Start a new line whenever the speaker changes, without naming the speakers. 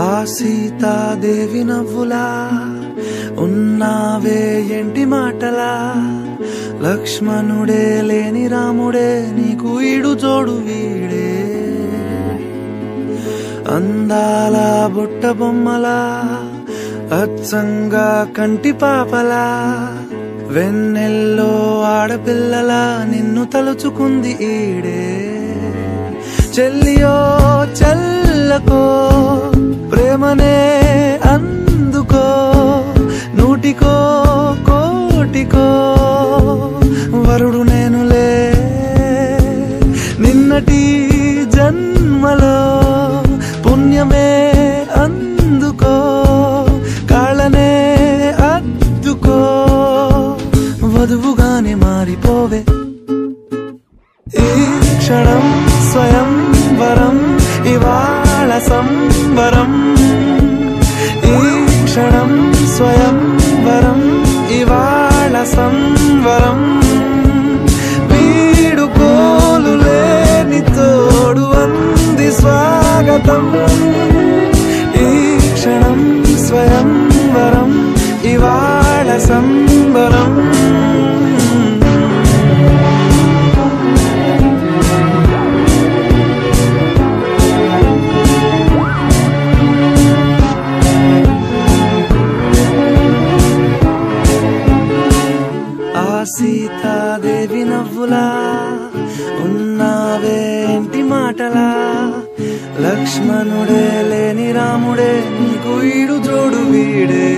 ఆ సీతాదేవి నవ్వులా ఉన్నావే ఎంటి మాటలా, లక్ష్మణుడే లేని రాముడే నీకు ఈడు జోడు వీడే. అందాల బుట్ట బొమ్మలా అచ్చంగా కంటి పాపలా, వెన్నెల్లో ఆడపిల్లలా నిన్ను తలుచుకుంది ఈడే. చెల్లియో చెల్లకో ప్రేమనే అందుకో, నూటికో కోటికో వరుడు నేనులే. నిన్నటి జన్మలో పుణ్యమే అందుకో, కాళ్ళనే అద్దుకో, వధువుగానే మారిపోవే. ఈ క్షణం స్వయం వరం ఇవాళ సంబరం, ఈ క్షణం స్వయం వరం ఇవాళ సంవరం. వీడుకోలు లేని తోడు అంది స్వాగతం, ఈ క్షణం స్వయం వరం ఇవాళ సంబరం. సీతాదేవి నవ్వులా ఉన్నావే ఎంటి మాటలా, లక్ష్మణుడే లేని రాముడే నీకు ఈడు జోడు వీడే.